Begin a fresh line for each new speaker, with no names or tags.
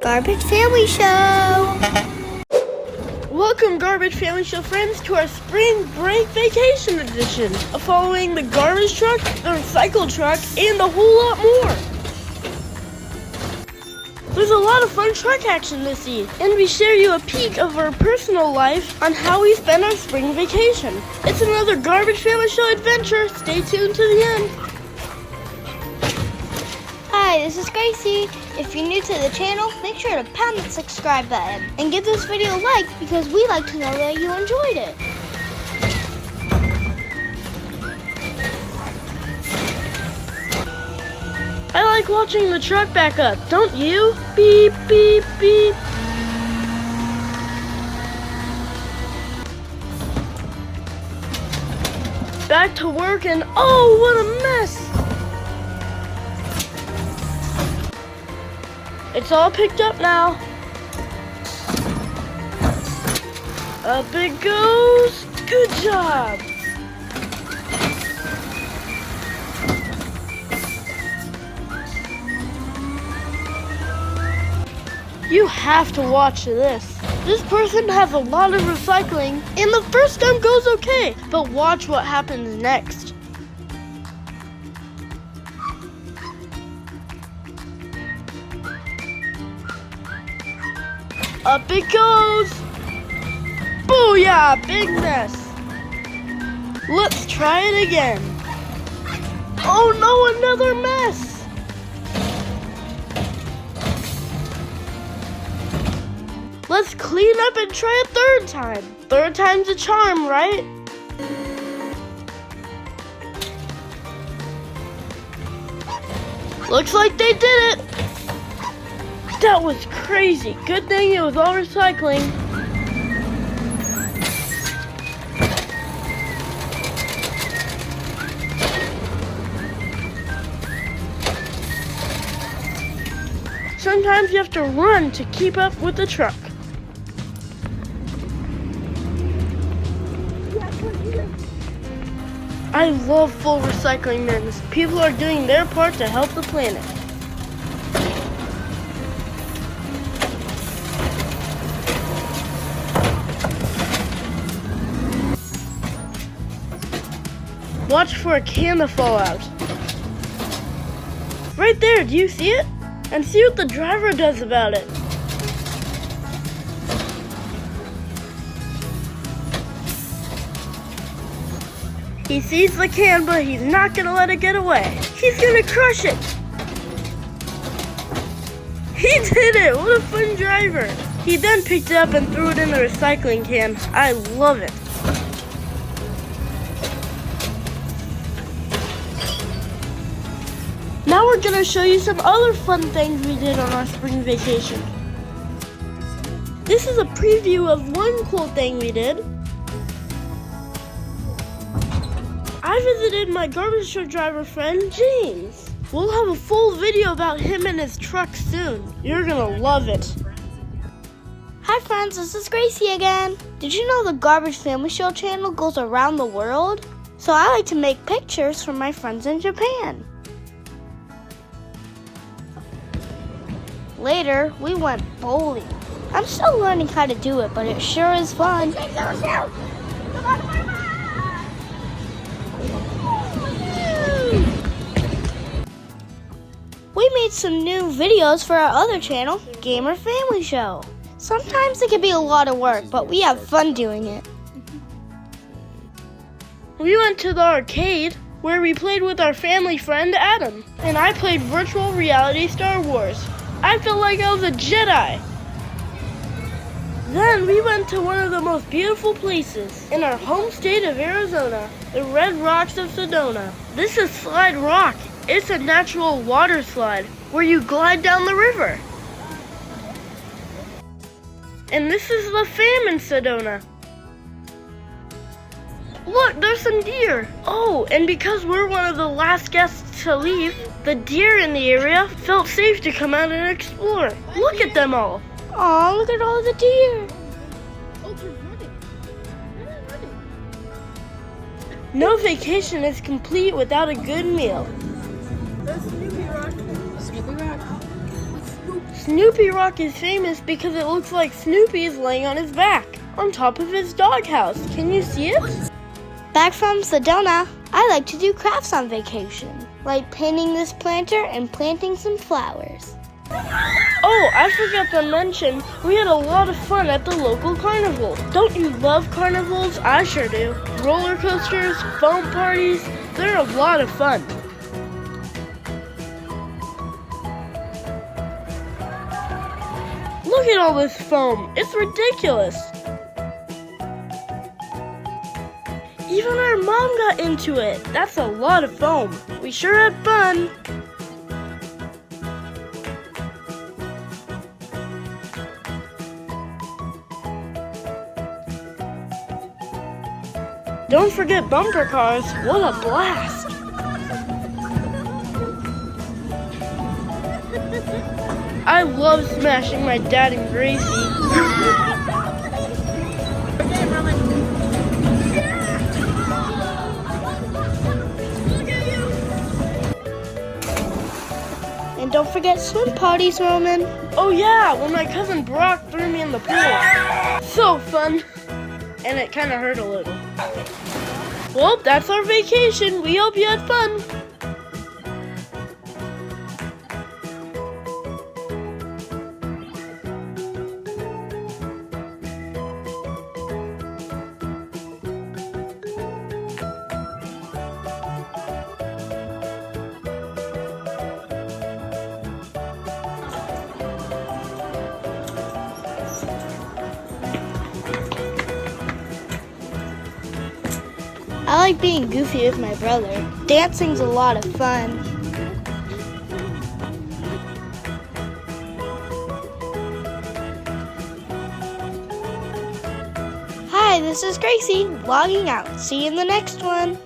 Garbage Family Show.
Welcome, Garbage Family Show friends, to our spring break vacation edition, following the garbage truck, the recycle truck, and a whole lot more. There's a lot of fun truck action this week, and we share you a peek of our personal life on how we spend our spring vacation. It's another Garbage Family Show adventure. Stay tuned to the end.
Hi, this is Gracie. If you're new to the channel, make sure to pound the subscribe button and give this video a like because we like to know that you enjoyed it.
I like watching the truck back up, don't you? Beep, beep, beep. Back to work and oh, what a mess! It's all picked up now. Up it goes. Good job. You have to watch this. This person has a lot of recycling, and the first time goes okay, but watch what happens next. Up it goes! Booyah! Big mess! Let's try it again. Oh no, another mess! Let's clean up and try a third time. Third time's a charm, right? Looks like they did it! That was crazy. Good thing it was all recycling. Sometimes you have to run to keep up with the truck. I love full recycling bins. People are doing their part to help the planet. Watch for a can to fall out. Right there, do you see it? And see what the driver does about it. He sees the can, but he's not gonna let it get away. He's gonna crush it. He did it, what a fun driver. He then picked it up and threw it in the recycling can. I love it. Now we're gonna show you some other fun things we did on our spring vacation. This is a preview of one cool thing we did. I visited my garbage truck driver friend, James. We'll have a full video about him and his truck soon. You're gonna love it.
Hi friends, this is Gracie again. Did you know the Garbage Family Show channel goes around the world? So I like to make pictures for my friends in Japan. Later, we went bowling. I'm still learning how to do it, but it sure is fun. We made some new videos for our other channel, Gamer Family Show. Sometimes it can be a lot of work, but we have fun doing it.
We went to the arcade where we played with our family friend Adam, and I played virtual reality Star Wars. I felt like I was a Jedi. Then we went to one of the most beautiful places in our home state of Arizona, the Red Rocks of Sedona. This is Slide Rock. It's a natural water slide where you glide down the river. And this is the Fam in Sedona. Look, there's some deer. Oh, and because we're one of the last guests to leave, the deer in the area felt safe to come out and explore. Look at them all.
Aw, look at all the deer.
No vacation is complete without a good meal. Snoopy Rock is famous because it looks like Snoopy is laying on his back, on top of his doghouse. Can you see it?
Back from Sedona, I like to do crafts on vacation, like painting this planter and planting some flowers.
Oh, I forgot to mention, we had a lot of fun at the local carnival. Don't you love carnivals? I sure do. Roller coasters, foam parties, they're a lot of fun. Look at all this foam, it's ridiculous. Even our mom got into it. That's a lot of foam. We sure had fun. Don't forget bumper cars. What a blast! I love smashing my dad and Gracie.
And don't forget swim parties, Roman.
Oh yeah, when my cousin Brock threw me in the pool. So fun. And it kind of hurt a little. Well, that's our vacation. We hope you had fun.
I like being goofy with my brother. Dancing's a lot of fun. Hi, this is Gracie, logging out. See you in the next one.